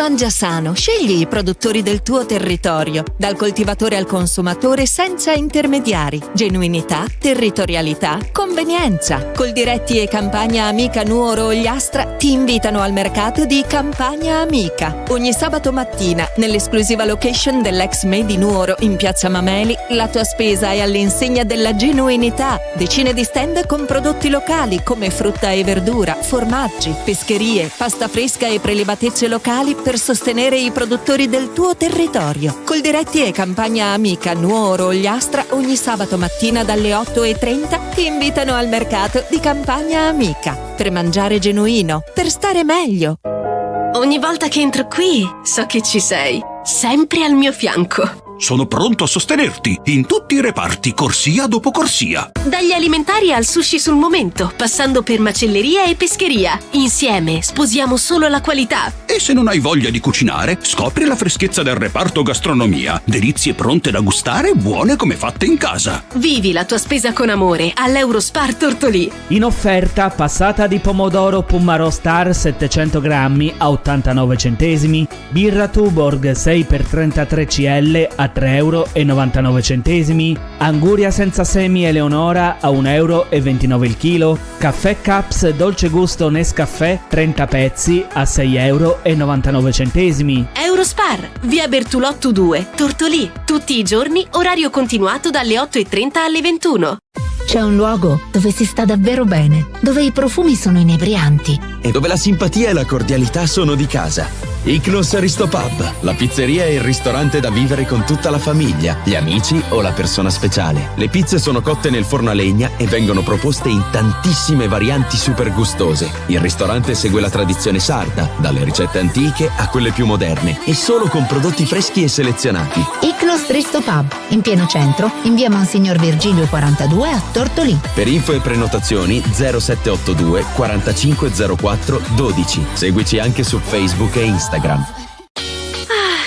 Mangia sano, scegli i produttori del tuo territorio, dal coltivatore al consumatore senza intermediari. Genuinità, territorialità, convenienza. Coldiretti e Campagna Amica Nuoro Ogliastra ti invitano al mercato di Campagna Amica. Ogni sabato mattina, nell'esclusiva location dell'ex Made in Nuoro in Piazza Mameli, la tua spesa è all'insegna della genuinità. Decine di stand con prodotti locali come frutta e verdura, formaggi, pescherie, pasta fresca e prelibatezze locali per sostenere i produttori del tuo territorio. Coldiretti e Campagna Amica Nuoro Ogliastra ogni sabato mattina dalle 8:30 ti invitano al mercato di Campagna Amica per mangiare genuino, per stare meglio. Ogni volta che entro qui so che ci sei, sempre al mio fianco. Sono pronto a sostenerti in tutti i reparti, corsia dopo corsia. Dagli alimentari al sushi sul momento, passando per macelleria e pescheria. Insieme sposiamo solo la qualità. E se non hai voglia di cucinare, scopri la freschezza del reparto gastronomia. Delizie pronte da gustare, buone come fatte in casa. Vivi la tua spesa con amore all'Eurospar Tortolì. In offerta passata di pomodoro Pummaro Star 700 grammi a 89 centesimi, birra Tuborg 6x33 CL a 3,99 €, anguria senza semi Eleonora a 1,29 € il chilo, caffè Caps Dolce Gusto Nescafè 30 pezzi a 6,99 €. Eurospar, via Bertolotto 2, Tortolì. Tutti i giorni, orario continuato dalle 8:30 alle 21. C'è un luogo dove si sta davvero bene, dove i profumi sono inebrianti e dove la simpatia e la cordialità sono di casa. Ichnos Aristopub, la pizzeria e il ristorante da vivere con tutta la famiglia, gli amici o la persona speciale. Le pizze sono cotte nel forno a legna e vengono proposte in tantissime varianti super gustose. Il ristorante segue la tradizione sarda, dalle ricette antiche a quelle più moderne, e solo con prodotti freschi e selezionati. Ichnos Aristopub, in pieno centro, in via Monsignor Virgilio 42 a Tortolì. Per info e prenotazioni 0782 4504 12. Seguici anche su Facebook e Instagram.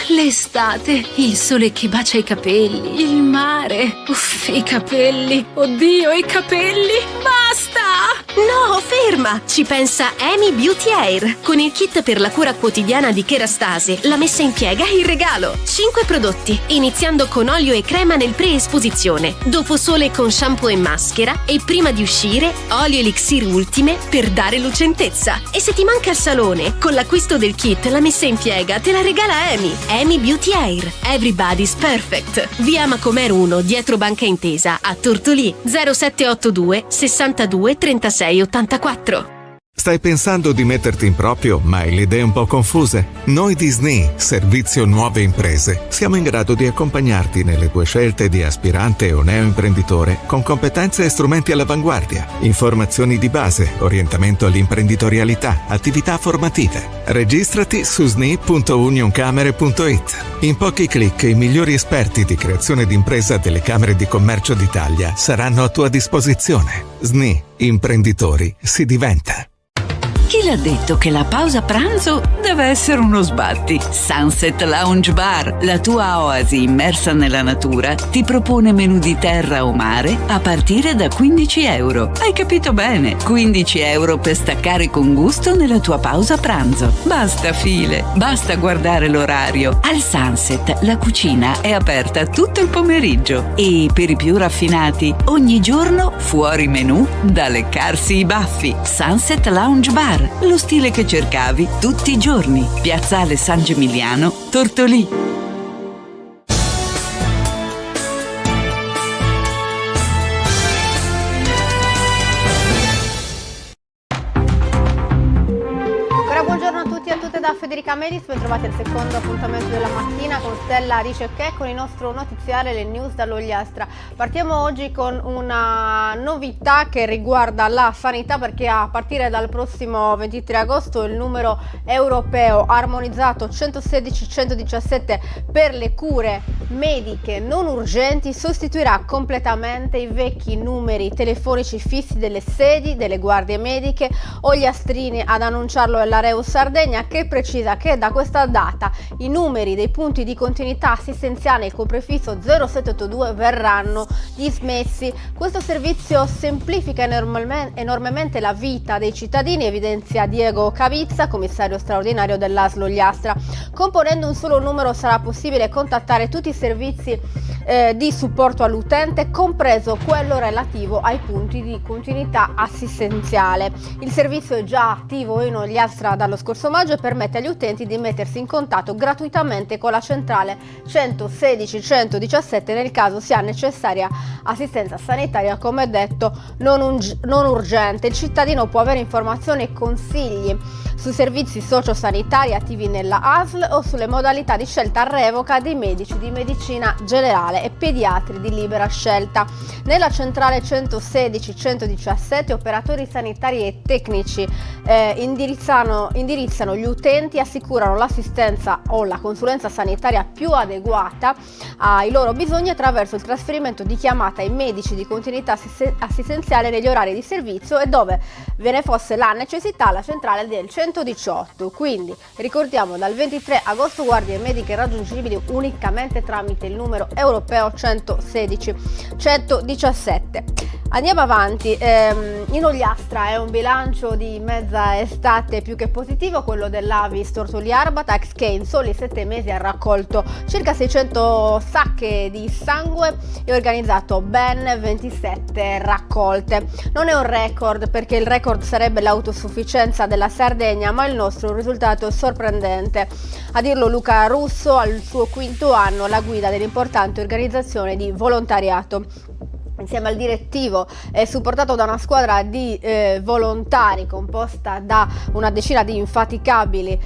L'estate, il sole che bacia i capelli, il mare, uff, i capelli, oddio, i capelli, basta! No, ferma! Ci pensa Amy Beauty Hair, con il kit per la cura quotidiana di Kerastase, la messa in piega in regalo. 5 prodotti, iniziando con olio e crema nel pre-esposizione, dopo sole con shampoo e maschera, e prima di uscire, olio elixir ultime per dare lucentezza. E se ti manca il salone, con l'acquisto del kit, la messa in piega te la regala Amy Beauty Hair. Everybody's perfect. Via Macomer 1, dietro Banca Intesa, a Tortolì. 0782 62 36 84. Stai pensando di metterti in proprio, ma hai le idee un po' confuse? Noi di SNI, Servizio Nuove Imprese, siamo in grado di accompagnarti nelle tue scelte di aspirante o neoimprenditore con competenze e strumenti all'avanguardia, informazioni di base, orientamento all'imprenditorialità, attività formative. Registrati su sni.unioncamere.it. In pochi clic i migliori esperti di creazione d'impresa delle Camere di Commercio d'Italia saranno a tua disposizione. SNI, imprenditori, si diventa. Chi l'ha detto che la pausa pranzo deve essere uno sbatti? Sunset Lounge Bar, la tua oasi immersa nella natura, ti propone menù di terra o mare a partire da 15 €. Hai capito bene? 15 € per staccare con gusto nella tua pausa pranzo. Basta file, basta guardare l'orario. Al Sunset la cucina è aperta tutto il pomeriggio e per i più raffinati ogni giorno fuori menù da leccarsi i baffi. Sunset Lounge Bar, lo stile che cercavi tutti i giorni. Piazzale San Gimigliano, Tortolì. Da Federica Melis, ben trovati al secondo appuntamento della mattina con Stella dice che con il nostro notiziario le news dall'Ogliastra. Partiamo oggi con una novità che riguarda la sanità, perché a partire dal prossimo 23 agosto il numero europeo armonizzato 116-117 per le cure mediche non urgenti sostituirà completamente i vecchi numeri telefonici fissi delle sedi delle guardie mediche. Ogliastrini ad annunciarlo è la Reus Sardegna, che precisa ricorda che da questa data i numeri dei punti di continuità assistenziale con prefisso 0782 verranno dismessi. Questo servizio semplifica enormemente la vita dei cittadini, evidenzia Diego Cavizza, commissario straordinario dell'ASL Ogliastra. Componendo un solo numero sarà possibile contattare tutti i servizi di supporto all'utente, compreso quello relativo ai punti di continuità assistenziale. Il servizio è già attivo in Ogliastra dallo scorso maggio e permette agli utenti di mettersi in contatto gratuitamente con la centrale 116 117 nel caso sia necessaria assistenza sanitaria, come detto, non urgente. Il cittadino può avere informazioni e consigli sui servizi sociosanitari attivi nella ASL o sulle modalità di scelta a revoca dei medici di medicina generale e pediatri di libera scelta. Nella centrale 116 117 operatori sanitari e tecnici indirizzano gli utenti e assicurano l'assistenza o la consulenza sanitaria più adeguata ai loro bisogni attraverso il trasferimento di chiamata ai medici di continuità assistenziale negli orari di servizio e dove ve ne fosse la necessità la centrale del 118. Quindi ricordiamo, dal 23 agosto guardie mediche raggiungibili unicamente tramite il numero europeo 116 117. Andiamo avanti. In Ogliastra è un bilancio di mezza estate più che positivo quello dell'Avis Tortoli Arbatax, che in soli 7 mesi ha raccolto circa 600 sacche di sangue e organizzato ben 27 raccolte. Non è un record, perché il record sarebbe l'autosufficienza della Sardegna, ma il nostro è un risultato sorprendente. A dirlo Luca Russo, al suo 5º anno alla guida dell'importante organizzazione di volontariato. Insieme al direttivo è supportato da una squadra di volontari composta da una decina di infaticabili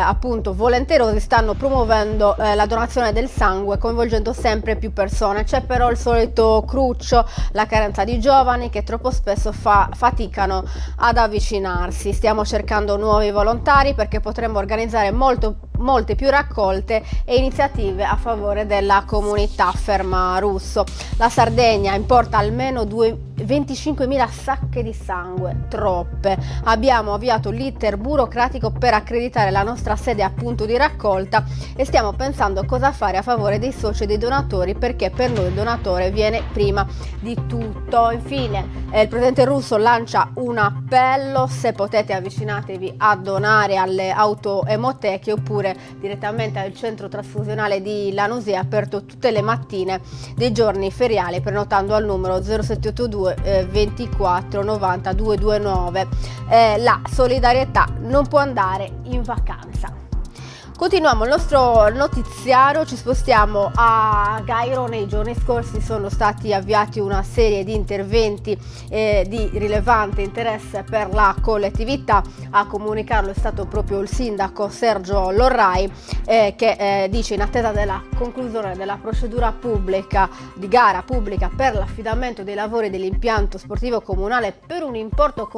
appunto volenterosi. Stanno promuovendo la donazione del sangue, coinvolgendo sempre più persone. C'è però il solito cruccio, la carenza di giovani che troppo spesso faticano ad avvicinarsi. Stiamo cercando nuovi volontari perché potremmo organizzare molte più raccolte e iniziative a favore della comunità, afferma Russo. La Sardegna importa almeno 25.000 sacche di sangue, troppe. Abbiamo avviato l'iter burocratico per accreditare la nostra sede a punto di raccolta e stiamo pensando a cosa fare a favore dei soci e dei donatori, perché per noi il donatore viene prima di tutto. Infine il presidente Russo lancia un appello: se potete avvicinatevi a donare alle autoemoteche oppure direttamente al centro trasfusionale di Lanusei, aperto tutte le mattine dei giorni feriali, prenotando al numero 0782 24 90 229. La solidarietà non può andare in vacanza. Continuiamo il nostro notiziario, ci spostiamo a Gairo. Nei giorni scorsi sono stati avviati una serie di interventi di rilevante interesse per la collettività. A comunicarlo è stato proprio il sindaco Sergio Lorrai, che dice: in attesa della conclusione della procedura pubblica di gara pubblica per l'affidamento dei lavori dell'impianto sportivo comunale per un importo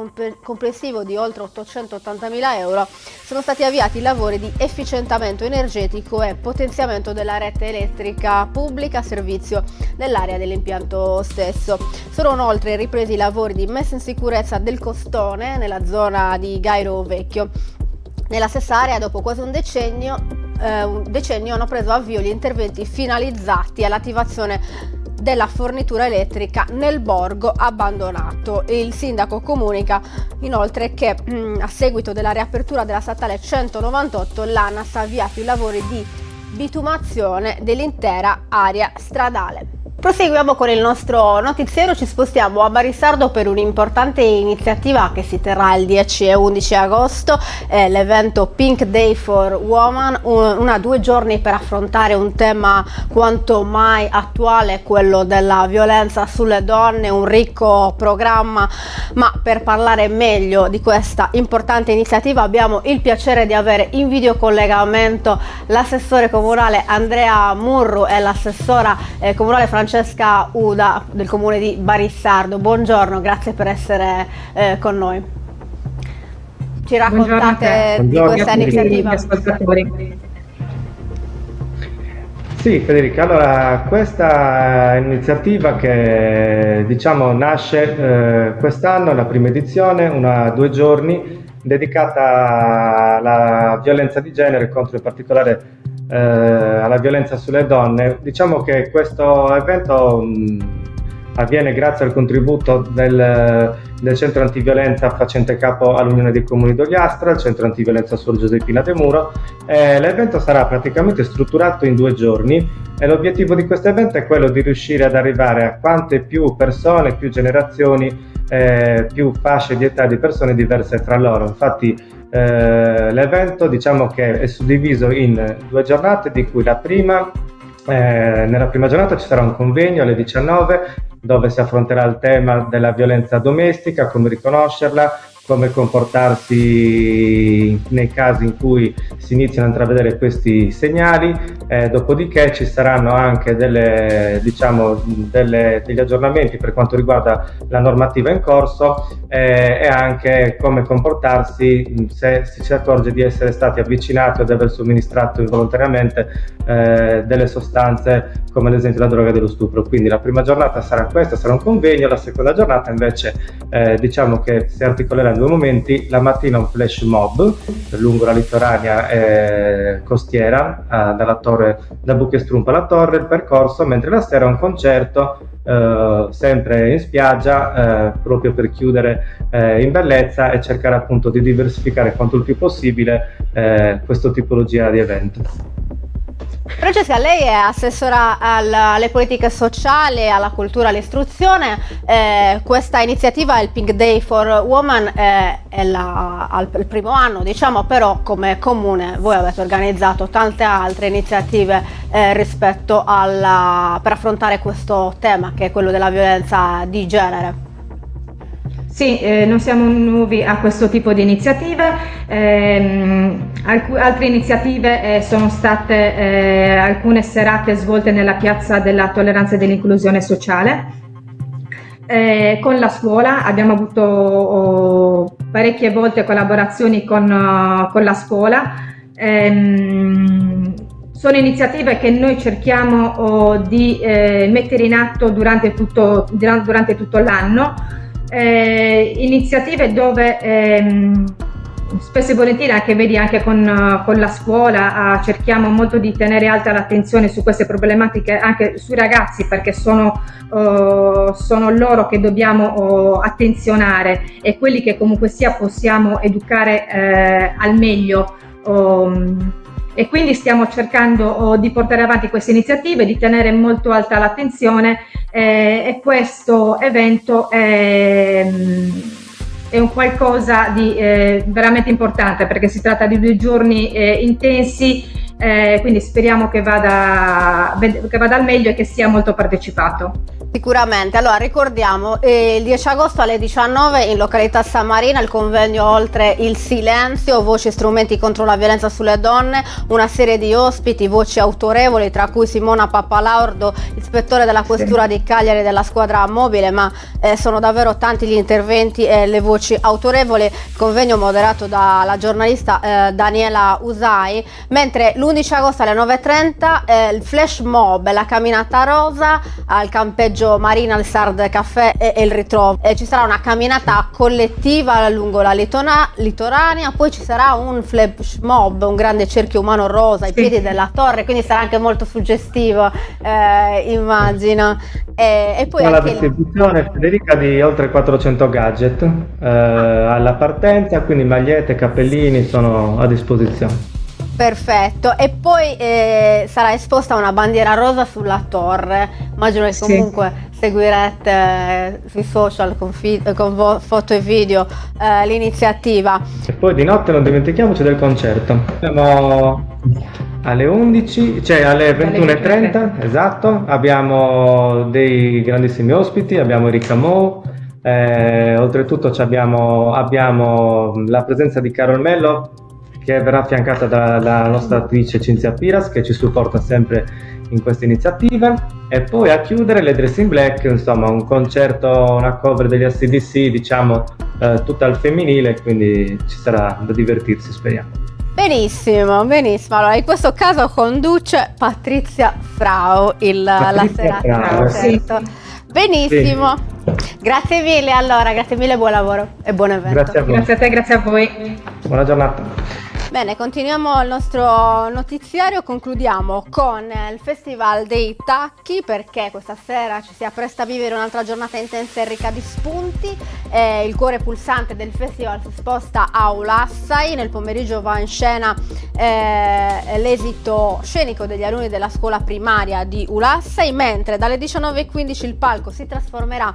complessivo di oltre 880.000 euro, sono stati avviati i lavori di efficientamento energetico e potenziamento della rete elettrica pubblica a servizio dell'area dell'impianto stesso. Sono inoltre ripresi i lavori di messa in sicurezza del costone nella zona di Gairo Vecchio. Nella stessa area, dopo quasi un decennio hanno preso avvio gli interventi finalizzati all'attivazione della fornitura elettrica nel borgo abbandonato. Il sindaco comunica inoltre che a seguito della riapertura della statale 198 l'ANAS ha avviato i lavori di bitumazione dell'intera area stradale. Proseguiamo con il nostro notiziero, ci spostiamo a Barisardo per un'importante iniziativa che si terrà il 10 e 11 agosto, l'evento Pink Day for Women, 2 giorni per affrontare un tema quanto mai attuale, quello della violenza sulle donne, un ricco programma. Ma per parlare meglio di questa importante iniziativa abbiamo il piacere di avere in videocollegamento l'assessore comunale Andrea Murru e l'assessora comunale Francesca Uda del comune di Barisardo. Buongiorno, grazie per essere con noi. Ci raccontate di questa iniziativa? Sì, Federica, allora questa è un'iniziativa che nasce quest'anno, la prima edizione, 2 giorni dedicata alla violenza di genere, contro in particolare alla violenza sulle donne. Diciamo che questo evento avviene grazie al contributo del centro antiviolenza facente capo all'Unione dei Comuni d'Ogliastra, il centro antiviolenza Suor Giuseppina De Muro. L'evento sarà praticamente strutturato in 2 giorni e l'obiettivo di questo evento è quello di riuscire ad arrivare a quante più persone, più generazioni, più fasce di età di persone diverse fra loro. Infatti l'evento, diciamo che è suddiviso in 2 giornate, di cui la prima, nella prima giornata ci sarà un convegno alle 19 dove si affronterà il tema della violenza domestica, come riconoscerla, come comportarsi nei casi in cui si iniziano a intravedere questi segnali. Dopodiché ci saranno anche degli aggiornamenti per quanto riguarda la normativa in corso e anche come comportarsi se si accorge di essere stati avvicinati o di aver somministrato involontariamente delle sostanze come ad esempio la droga dello stupro. Quindi la prima giornata sarà questa, sarà un convegno. La seconda giornata invece diciamo che si articolerà in 2 momenti. La mattina un flash mob lungo la litoranea costiera da Buchestrumpa alla Torre, il percorso, mentre la sera un concerto sempre in spiaggia, proprio per chiudere in bellezza e cercare appunto di diversificare quanto il più possibile questa tipologia di evento. Francesca, lei è assessora alle politiche sociali, alla cultura, all'istruzione. Questa iniziativa, il Pink Day for Women, è il primo anno, diciamo, però come comune voi avete organizzato tante altre iniziative rispetto per affrontare questo tema, che è quello della violenza di genere. Sì, non siamo nuovi a questo tipo di iniziative. Altre iniziative sono state alcune serate svolte nella piazza della tolleranza e dell'inclusione sociale. Con la scuola abbiamo avuto parecchie volte collaborazioni con la scuola. Sono iniziative che noi cerchiamo di mettere in atto durante tutto l'anno. Iniziative dove spesso e volentieri anche con la scuola cerchiamo molto di tenere alta l'attenzione su queste problematiche, anche sui ragazzi, perché sono loro che dobbiamo attenzionare e quelli che comunque sia possiamo educare al meglio. E quindi stiamo cercando di portare avanti queste iniziative, di tenere molto alta l'attenzione, e questo evento è un qualcosa di veramente importante, perché si tratta di 2 giorni intensi, quindi speriamo che vada al meglio e che sia molto partecipato. Sicuramente. Allora ricordiamo il 10 agosto alle 19 in località San Marino il convegno Oltre il silenzio, voci e strumenti contro la violenza sulle donne, una serie di ospiti, voci autorevoli, tra cui Simona Pappalaurdo, ispettore della questura di Cagliari della squadra mobile, ma sono davvero tanti gli interventi e le voci autorevoli. Convegno moderato dalla giornalista Daniela Usai, mentre l'11 agosto alle 9:30 il flash mob, la camminata rosa al campeggio Marina, al Sard Caffè e il ritrovo. Ci sarà una camminata collettiva lungo la litoranea, poi ci sarà un flash mob, un grande cerchio umano rosa ai piedi della torre, quindi sarà anche molto suggestivo, immagino. E poi la distribuzione, Federica, di oltre 400 gadget alla partenza, quindi magliette, cappellini sono a disposizione. Perfetto, e poi sarà esposta una bandiera rosa sulla torre. Immagino che comunque seguirete sui social con foto e video l'iniziativa. E poi di notte non dimentichiamoci del concerto. Siamo alle 11, cioè alle 21:30, esatto. Abbiamo dei grandissimi ospiti, abbiamo Erika Mo. Oltretutto abbiamo la presenza di Carol Mello, che verrà affiancata dalla nostra attrice Cinzia Piras, che ci supporta sempre in queste iniziative. E poi a chiudere le Dressing Black, insomma un concerto, una cover degli AC/DC, diciamo tutta al femminile, quindi ci sarà da divertirsi, speriamo. Benissimo. Allora in questo caso conduce Patrizia Frau la serata. Frau, certo. Benissimo. Sì. Grazie mille, allora, grazie mille, buon lavoro e buon evento. Grazie a voi. Grazie a te, grazie a voi. Buona giornata. Bene, continuiamo il nostro notiziario, concludiamo con il Festival dei Tacchi, perché questa sera ci si appresta a vivere un'altra giornata intensa e ricca di spunti. Il cuore pulsante del festival si sposta a Ulassai, nel pomeriggio va in scena l'esito scenico degli alunni della scuola primaria di Ulassai, mentre dalle 19:15 il palco si trasformerà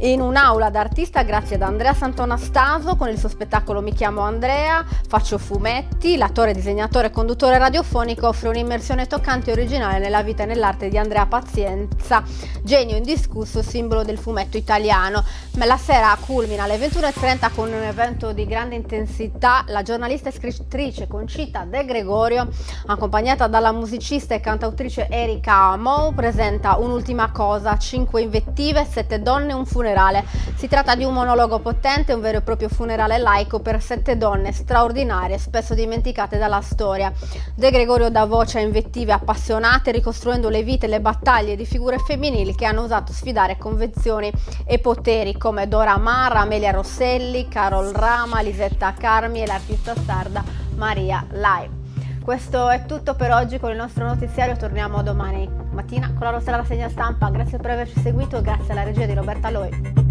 in un'aula d'artista grazie ad Andrea Santonastaso con il suo spettacolo Mi chiamo Andrea, faccio fumetti. L'attore, disegnatore e conduttore radiofonico offre un'immersione toccante e originale nella vita e nell'arte di Andrea Pazienza, genio indiscusso, simbolo del fumetto italiano. Ma la sera culmina alle 21:30 con un evento di grande intensità. La giornalista e scrittrice Concita De Gregorio, accompagnata dalla musicista e cantautrice Erika Mou, presenta Un'ultima cosa, 5 invettive, 7 donne, un funerale. Si tratta di un monologo potente, un vero e proprio funerale laico per 7 donne straordinarie, spesso dimenticate dalla storia. De Gregorio dà voce a invettive appassionate, ricostruendo le vite e le battaglie di figure femminili che hanno osato sfidare convenzioni e poteri come Dora Maar, Amelia Rosselli, Carol Rama, Lisetta Carmi e l'artista sarda Maria Lai. Questo è tutto per oggi con il nostro notiziario, torniamo domani mattina con la nostra rassegna stampa. Grazie per averci seguito e grazie alla regia di Roberta Loi.